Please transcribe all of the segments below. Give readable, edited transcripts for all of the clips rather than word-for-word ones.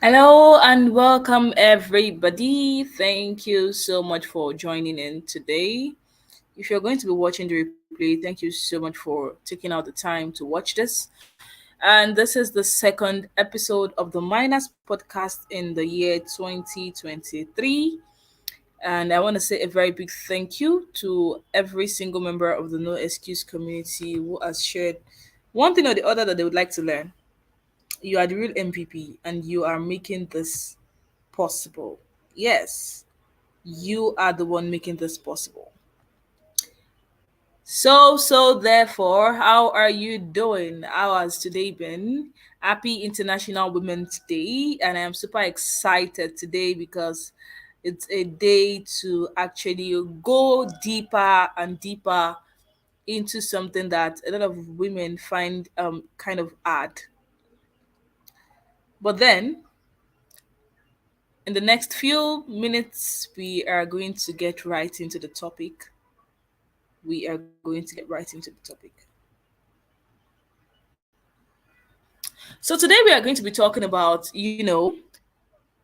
Hello and welcome, everybody. Thank you so much for joining in today. If you're going to be watching the replay, thank you so much for taking out the time to watch this. And this is the second episode of the Miners podcast in the year 2023. And I want to say a very big thank you to every single member of the No Excuse community who has shared one thing or the other that they would like to learn. You are the real MVP and you are making this possible. Yes, you are the one making this possible. Therefore, how are you doing? How has today been? Happy International Women's Day, and I am super excited today because it's a day to actually go deeper and deeper into something that a lot of women find kind of hard. But then in the next few minutes, we are going to get right into the topic. We are going to get right into the topic. So, today we are going to be talking about,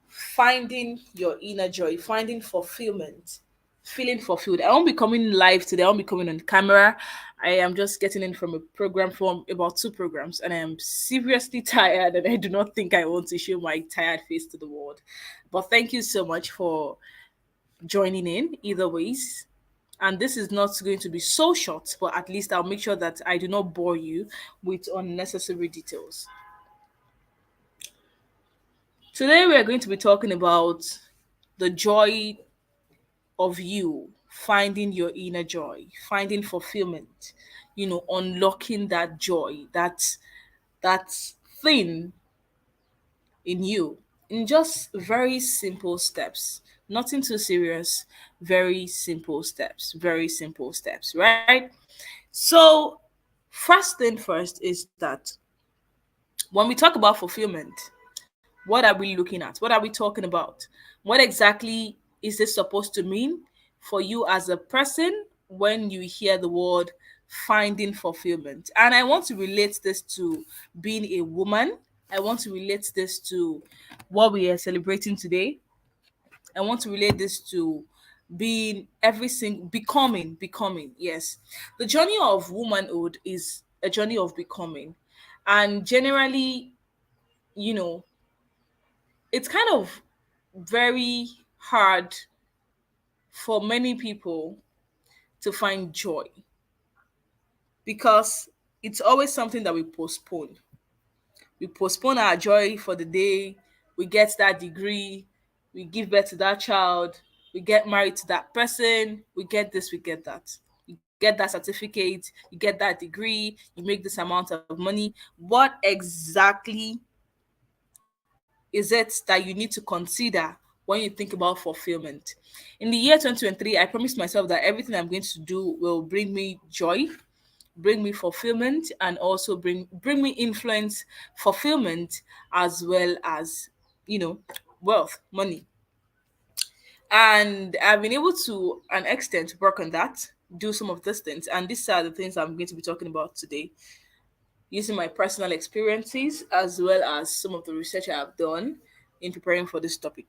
finding your inner joy, finding fulfillment, feeling fulfilled. I won't be coming live today, I won't be coming on camera. I am just getting in from a program from about two programs, and I am seriously tired, and I do not think I want to show my tired face to the world. But thank you so much for joining in either ways. And this is not going to be so short, but at least I'll make sure that I do not bore you with unnecessary details. Today we are going to be talking about the joy of you, finding your inner joy, finding fulfillment, unlocking that joy, that thing in you in just very simple steps. Nothing too serious, very simple steps, right? So, first thing first is that when we talk about fulfillment, what are we looking at? What are we talking about? What exactly is this supposed to mean for you as a person when you hear the word finding fulfillment? And I want to relate this to being a woman. I want to relate this to what we are celebrating today. I want to relate this to being every single becoming. Yes, the journey of womanhood is a journey of becoming, and generally, you know, it's kind of very hard for many people to find joy because it's always something that we postpone. We postpone our joy for the day, we get that degree, we give birth to that child, we get married to that person, we get this, we get that. You get that certificate, you get that degree, you make this amount of money. What exactly is it that you need to consider when you think about fulfillment? In the year 2023, I promised myself that everything I'm going to do will bring me joy, bring me fulfillment, and also bring me influence, fulfillment, as well as you know wealth, money. And I've been able to an extent work on that, do some of these things, and these are the things I'm going to be talking about today, using my personal experiences as well as some of the research I have done in preparing for this topic.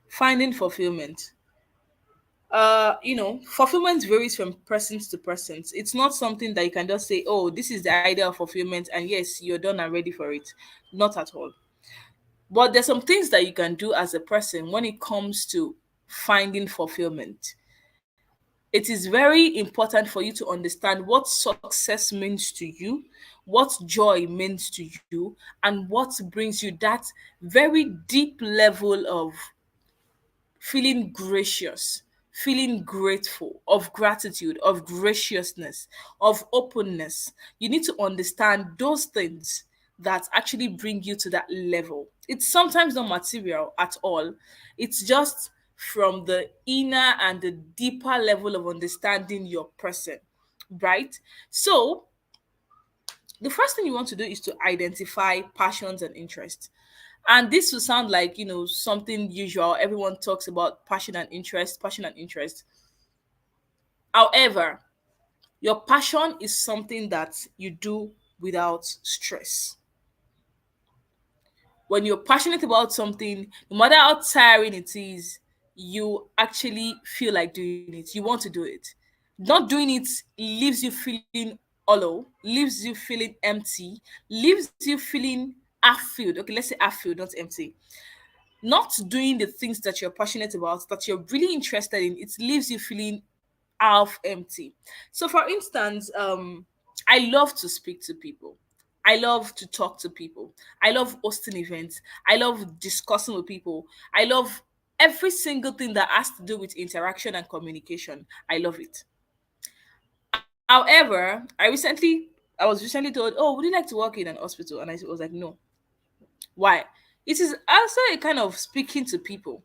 Finding fulfillment. Fulfillment varies from person to person. It's not something that you can just say, oh, this is the idea of fulfillment, and yes, you're done and ready for it. Not at all. But there's some things that you can do as a person when it comes to finding fulfillment. It is very important for you to understand what success means to you, what joy means to you, and what brings you that very deep level of feeling gracious, feeling grateful, of gratitude, of graciousness, of openness. You need to understand those things that actually bring you to that level. It's sometimes not material at all, it's just from the inner and the deeper level of understanding your person, right? So, the first thing you want to do is to identify passions and interests. And this will sound like, something usual. Everyone talks about passion and interest, passion and interest. However, your passion is something that you do without stress. When you're passionate about something, no matter how tiring it is, you actually feel like doing it. You want to do it. Not doing it leaves you feeling hollow, leaves you feeling empty, leaves you feeling half filled. Okay, let's say half filled, not empty. Not doing the things that you're passionate about, that you're really interested in, it leaves you feeling half empty. So, for instance, I love to speak to people. I love to talk to people. I love hosting events. I love discussing with people. I love every single thing that has to do with interaction and communication. I love it. However, I was recently told, "Oh, would you like to work in an hospital?" And I was like, "No." Why? It is also a kind of speaking to people.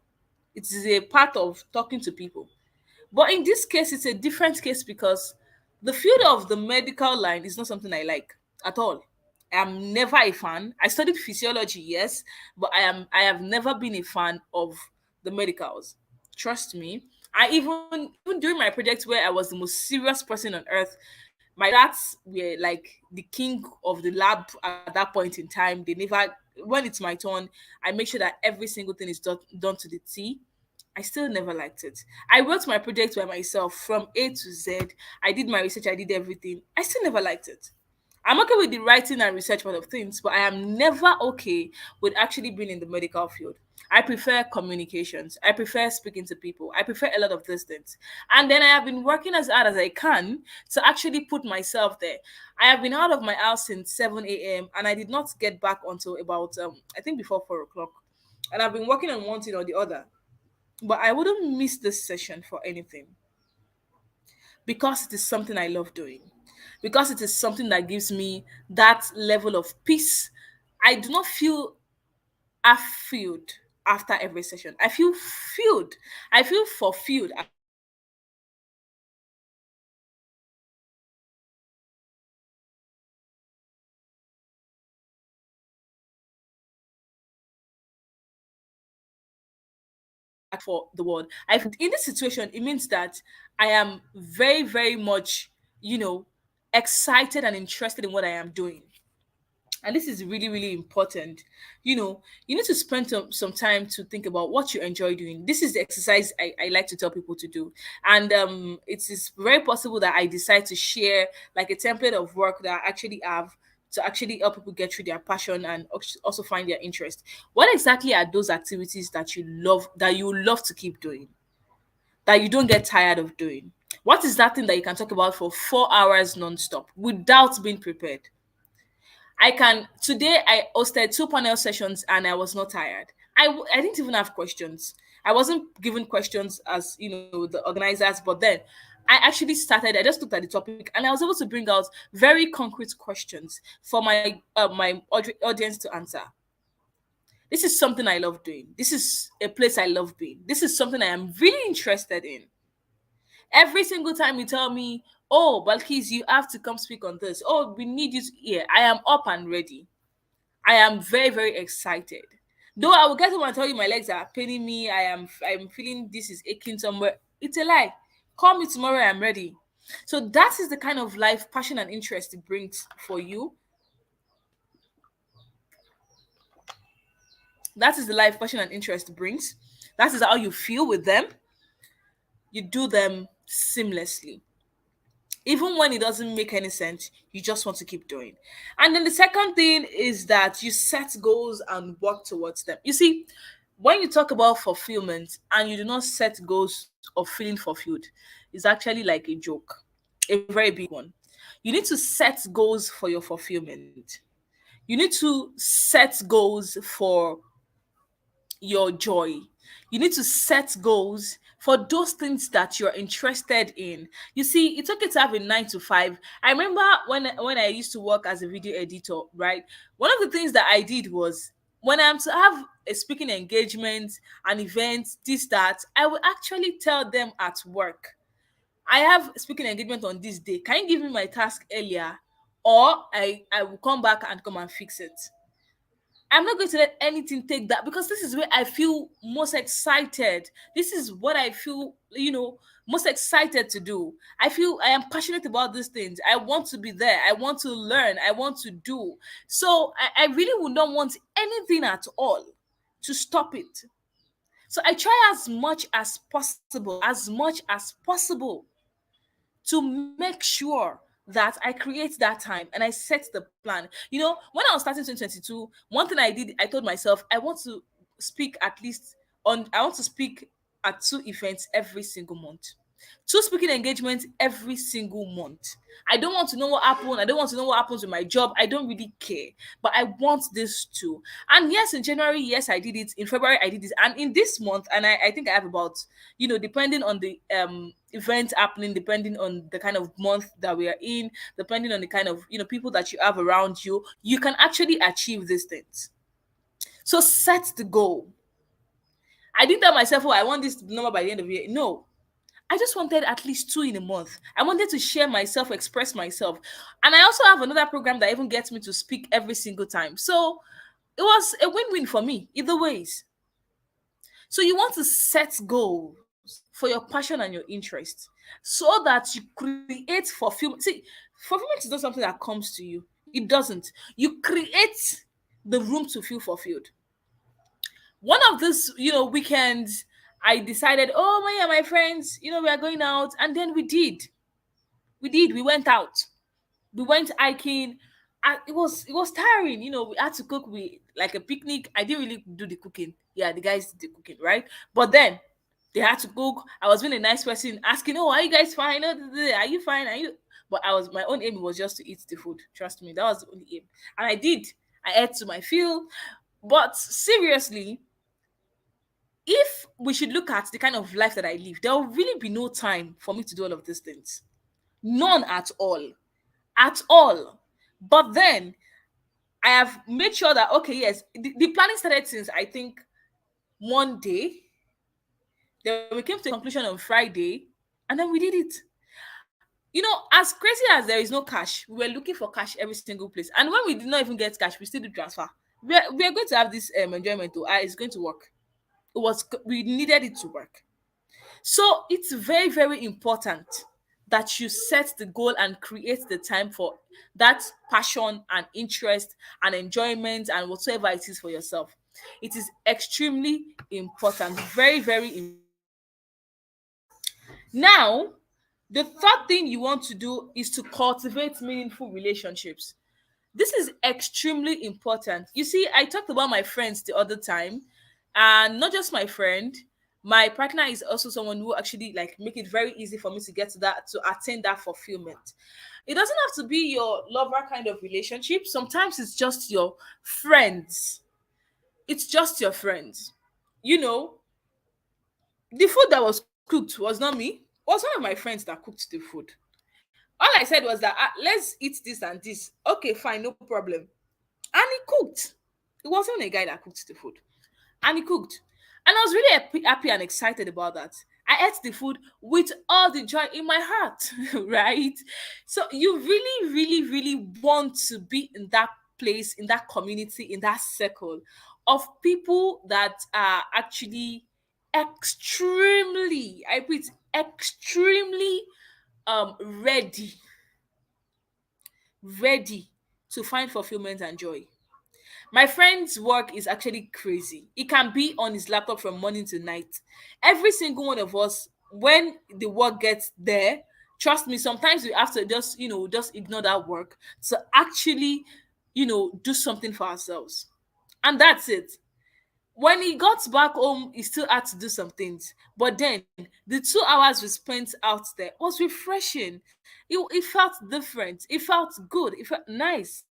It is a part of talking to people. But in this case, it's a different case because the field of the medical line is not something I like at all. I'm never a fan. I studied physiology, yes, but I have never been a fan of the medicals. Trust me. I even during my project where I was the most serious person on earth, my dads were like the king of the lab at that point in time. They never, when it's my turn, I make sure that every single thing is done to the T. I still never liked it. I wrote my project by myself from A to Z. I did my research, I did everything. I still never liked it. I'm okay with the writing and research part of things, but I am never okay with actually being in the medical field. I prefer communications. I prefer speaking to people. I prefer a lot of these things. And then I have been working as hard as I can to actually put myself there. I have been out of my house since 7 a.m. and I did not get back until about, I think before 4 o'clock. And I've been working on one thing or the other. But I wouldn't miss this session for anything because it is something I love doing, because it is something that gives me that level of peace. I do not feel filled after every session. I feel filled. I feel fulfilled after every session. And this is really, really important. I in this situation, it means that I am very, very much, you know, excited and interested in what I am doing. And this is really, really important. You need to spend some time to think about what you enjoy doing. This is the exercise I like to tell people to do. And it is very possible that I decide to share like a template of work that I actually have to actually help people get through their passion and also find their interest. What exactly are those activities that you love to keep doing, that you don't get tired of doing? What is that thing that you can talk about for 4 hours non-stop without being prepared? Today I hosted two panel sessions and I was not tired. I didn't even have questions. I wasn't given questions as the organizers, but then I just looked at the topic and I was able to bring out very concrete questions for my audience to answer. This is something I love doing. This is a place I love being. This is something I am really interested in. Every single time you tell me, "Oh, Balkis, you have to come speak on this. Oh, we need you here," I am up and ready. I am very, very excited. Though I will get home and tell you my legs are paining me, I'm feeling this is aching somewhere. It's a lie. Call me tomorrow, I'm ready. So that is the kind of life, passion, and interest it brings for you. That is the life, passion, and interest brings. That is how you feel with them. You do them seamlessly. Even when it doesn't make any sense, you just want to keep doing. And then the second thing is that you set goals and work towards them. You see, when you talk about fulfillment and you do not set goals of feeling fulfilled, it's actually like a joke, a very big one. You need to set goals for your fulfillment. You need to set goals for your joy. You need to set goals for those things that you're interested in. You see, it's okay to have a 9 to 5. I remember when I used to work as a video editor, right? One of the things that I did was when I'm to have a speaking engagement, an event, this, that, I will actually tell them at work, "I have a speaking engagement on this day. Can you give me my task earlier? Or I will come back and come and fix it." I'm not going to let anything take that, because this is where I feel most excited. This is what I feel, most excited to do. I feel I am passionate about these things. I want to be there. I want to learn. I want to do. So I really would not want anything at all to stop it. So I try as much as possible to make sure that I create that time and I set the plan. When I was starting 2022, one thing I did, I told myself, speak at least I want to speak at two events every single month. Two speaking engagements every single month. I don't want to know what happened. I don't want to know what happens with my job. I don't really care. But I want this too. And yes, in January, yes, I did it. In February, I did it. And in this month, and I think I have about, depending on the event happening, depending on the kind of month that we are in, depending on the kind of, people that you have around you, you can actually achieve these things. So set the goal. I didn't tell myself, oh, I want this number by the end of the year. No, I just wanted at least two in a month. I wanted to share myself, express myself. And I also have another program that even gets me to speak every single time. So it was a win-win for me, either ways. So you want to set goals for your passion and your interest so that you create fulfillment. See, fulfillment is not something that comes to you. It doesn't. You create the room to feel fulfilled. One of these, weekends, I decided, oh my, yeah, my friends, we are going out, and then we went out, we went hiking. And it was tiring. We had to cook. We like a picnic. I didn't really do the cooking. Yeah, the guys did the cooking, right? But then they had to cook. I was being a nice person, asking, "Oh, are you guys fine? Are you fine? Are you?" But my own aim was just to eat the food. Trust me, that was the only aim, and I did. I ate to my fill. But seriously, if we should look at the kind of life that I live, there will really be no time for me to do all of these things. None at all. At all. But then I have made sure that, okay, yes, the planning started since I think one day. Then we came to a conclusion on Friday, and then we did it. As crazy as there is no cash, we were looking for cash every single place. And when we did not even get cash, we still do transfer. We are going to have this enjoyment too. It's going to work. We needed it to work. So it's very, very important that you set the goal and create the time for that passion and interest and enjoyment and whatsoever it is for yourself. It is extremely important, very, very now. The third thing you want to do is to cultivate meaningful relationships. This is extremely important. You see, I talked about my friends the other time, and not just my friend, my partner is also someone who actually like make it very easy for me to get to that, to attain that fulfillment. It doesn't have to be your lover kind of relationship. Sometimes it's just your friends. It's just your friends. You know, the food that was cooked was not me. It was one of my friends that cooked the food. All I said was that, let's eat this and this. Okay, fine, no problem. And he cooked. It wasn't a guy that cooked the food. And he cooked. And I was really happy and excited about that. I ate the food with all the joy in my heart, right? So you really, really, really want to be in that place, in that community, in that circle of people that are actually extremely, I repeat, extremely ready, ready to find fulfillment and joy. My friend's work is actually crazy. He can be on his laptop from morning to night. Every single one of us, when the work gets there, trust me, sometimes we have to just ignore that work to actually, do something for ourselves. And that's it. When he got back home, he still had to do some things. But then the 2 hours we spent out there was refreshing. It felt different. It felt good. It felt nice.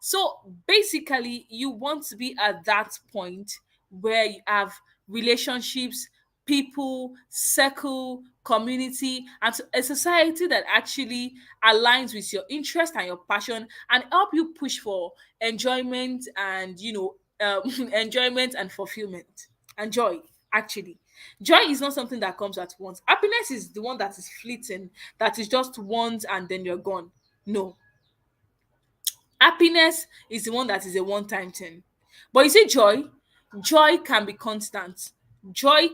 So basically, you want to be at that point where you have relationships, people, circle, community, and a society that actually aligns with your interest and your passion and help you push for enjoyment and enjoyment and fulfillment and joy. Actually, joy is not something that comes at once. Happiness is the one that is fleeting, that is just once and then you're gone. No, happiness is the one that is a one-time thing. But you see, joy can be constant. Joy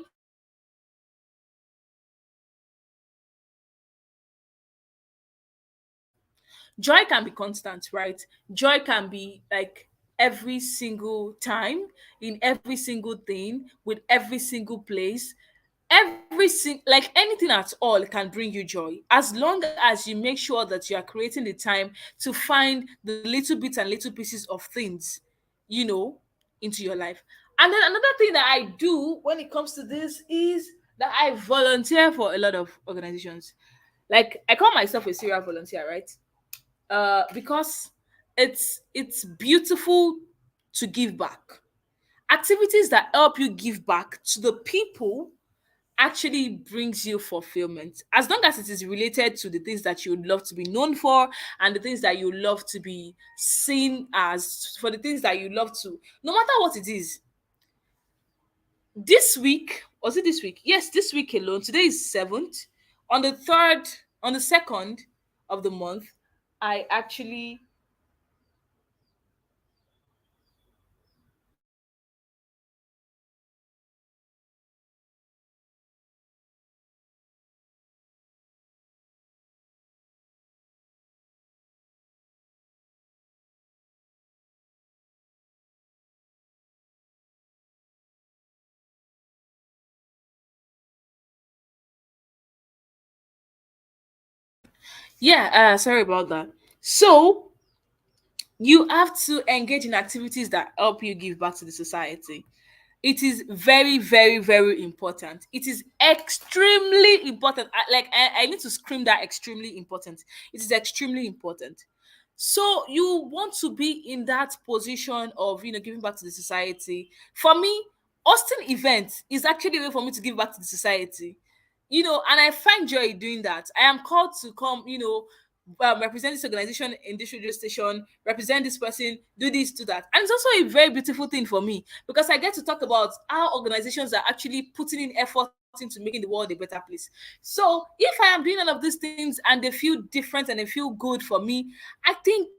joy can be constant, right? Joy can be like every single time, in every single thing, with every single place. Like anything at all can bring you joy, as long as you make sure that you are creating the time to find the little bits and little pieces of things, you know, into your life. And then another thing that I do when it comes to this is that I volunteer for a lot of organizations. Like I call myself a serial volunteer, right? Because it's beautiful to give back. Activities that help you give back to the people actually brings you fulfillment, as long as it is related to the things that you would love to be known for, and the things that you love to be seen as, for the things that you love to, no matter what it is. This week, was it this week? Yes, this week alone. Today is 7th. On the 3rd, on the 2nd of the month, I actually, yeah, sorry about that. So you have to engage in activities that help you give back to the society. It is very, very, very important. It is extremely important. I need to scream that extremely important. It is extremely important. So you want to be in that position of, giving back to the society. For me, hosting events is actually a way for me to give back to the society. And I find joy in doing that. I am called to come, represent this organization in this radio station, represent this person, do this, do that. And it's also a very beautiful thing for me, because I get to talk about how organizations are actually putting in effort into making the world a better place. So if I am doing all of these things and they feel different and they feel good for me, I think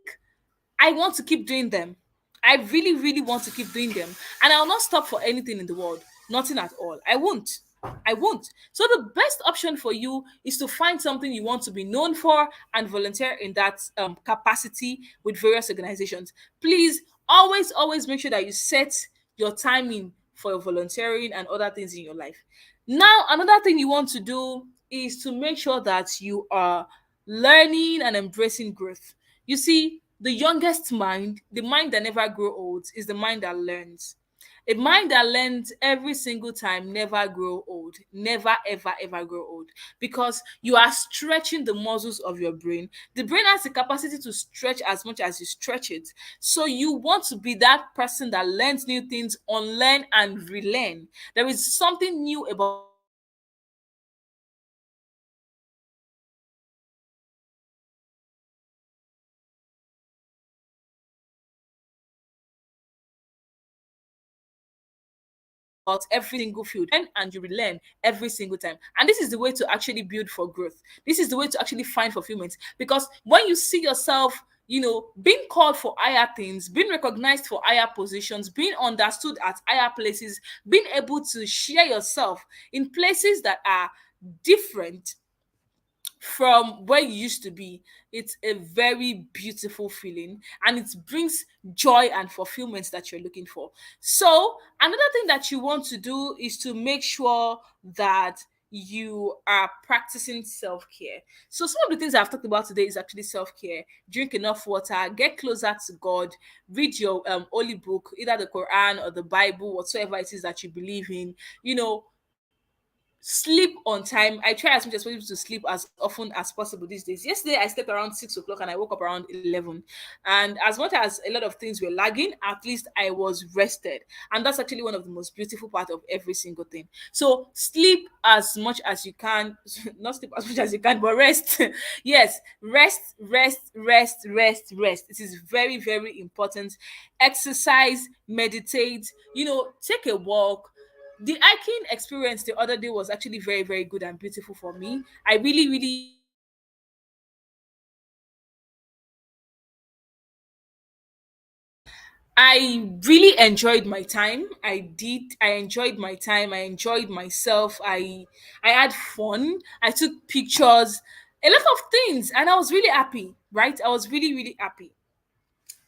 I want to keep doing them. I really, really want to keep doing them. And I'll not stop for anything in the world. Nothing at all. I won't. I won't. So the best option for you is to find something you want to be known for and volunteer in that capacity with various organizations. Please always, always make sure that you set your timing for your volunteering and other things in your life. Now, another thing you want to do is to make sure that you are learning and embracing growth. You see, the youngest mind, the mind that never grow old, is the mind that learns. A mind that learns every single time never grow old. Never, ever, ever grow old. Because you are stretching the muscles of your brain. The brain has the capacity to stretch as much as you stretch it. So you want to be that person that learns new things, unlearn and relearn. There is something new about every single field, and you relearn every single time. And this is the way to actually build for growth. This is the way to actually find fulfillment. Because when you see yourself, being called for higher things, being recognized for higher positions, being understood at higher places, being able to share yourself in places that are different from where you used to be, it's a very beautiful feeling, and it brings joy and fulfillment that you're looking for. So another thing that you want to do is to make sure that you are practicing self-care. So some of the things I've talked about today is actually self-care. Drink enough water, get closer to God, read your holy book, either the Quran or the Bible, whatsoever it is that you believe in. you know Sleep on time. I try as much as possible to sleep as often as possible these days. Yesterday I slept around 6 o'clock and I woke up around 11. And as much as a lot of things were lagging, at least I was rested. And that's actually one of the most beautiful part of every single thing. So sleep as much as you can, not sleep as much as you can, but rest. Yes, rest, rest, rest, rest, rest. It is very, very important. Exercise, meditate, take a walk. The hiking experience the other day was actually very, very good and beautiful for me. I really, really I really enjoyed my time. I did. I enjoyed my time. I enjoyed myself. I had fun. I took pictures, a lot of things, and I was really happy. Right? I was really really happy.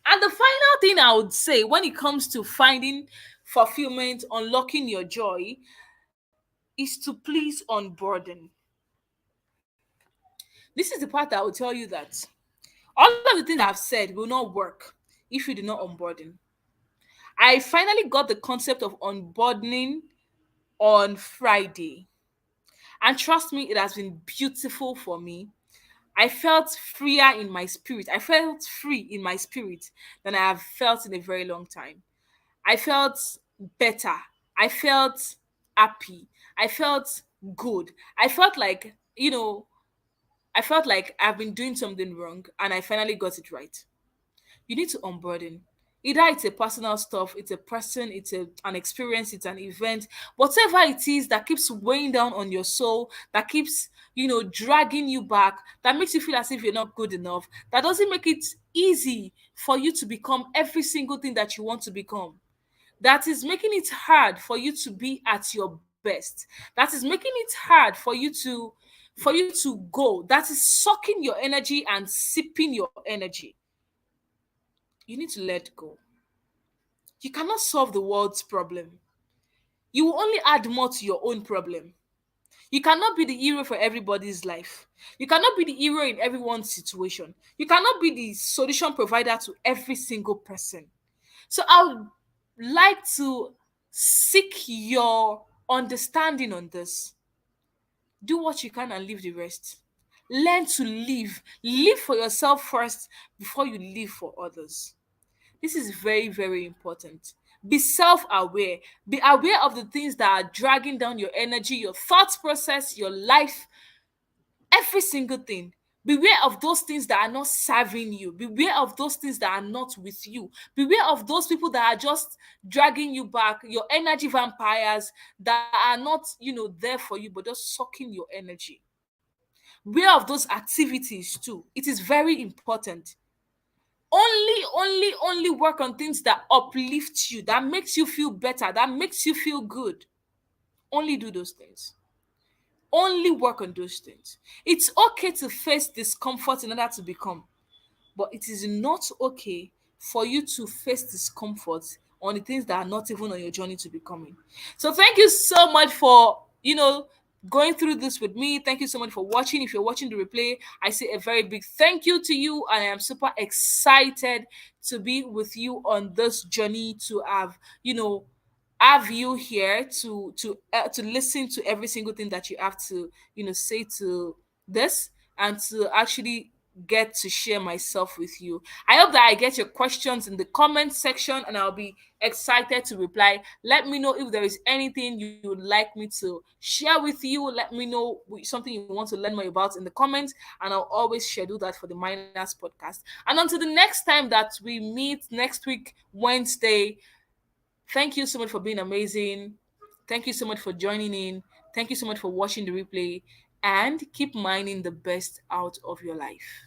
And the final thing I would say when it comes to finding fulfillment, unlocking your joy, is to please unburden. This is the part that will tell you that all of the things I've said will not work if you do not unburden. I finally got the concept of unburdening on Friday. And trust me, it has been beautiful for me. I felt freer in my spirit. I felt free in my spirit than I have felt in a very long time. I felt better. I felt happy. I felt good. I felt like, I felt like I've been doing something wrong and I finally got it right. You need to unburden. Either it's a personal stuff, it's a person, an experience, it's an event, whatever it is that keeps weighing down on your soul, that keeps, dragging you back, that makes you feel as if you're not good enough, that doesn't make it easy for you to become every single thing that you want to become, that is making it hard for you to be at your best, that is making it hard for you to go, that is sucking your energy and sipping your energy. You need to let go. You cannot solve the world's problem. You will only add more to your own problem. You cannot be the hero for everybody's life. You cannot be the hero in everyone's situation. You cannot be the solution provider to every single person. So I would like to seek your understanding on this. Do what you can and leave the rest. Learn to live. Live for yourself first before you live for others. This is very, very important. Be self aware. Be aware of the things that are dragging down your energy, your thought process, your life, every single thing. Beware of those things that are not serving you. Beware of those things that are not with you. Beware of those people that are just dragging you back, your energy vampires that are not, there for you, but just sucking your energy. Beware of those activities too. It is very important. Only work on things that uplift you, that makes you feel better, that makes you feel good. Only do those things. Only work on those things. It's okay to face discomfort in order to become, but it is not okay for you to face discomfort on the things that are not even on your journey to becoming. So thank you so much for, going through this with me. Thank you so much for watching. If you're watching the replay, I say a very big thank you to you, and I am super excited to be with you on this journey, to have you here to listen to every single thing that you have to say to this, and to actually get to share myself with you. I hope that I get your questions in the comment section, and I'll be excited to reply. Let me know if there is anything you would like me to share with you. Let me know something you want to learn more about in the comments, and I'll always schedule that for the Miners podcast. And until the next time that we meet next week, Wednesday, thank you so much for being amazing. Thank you so much for joining in. Thank you so much for watching the replay, and keep mining the best out of your life.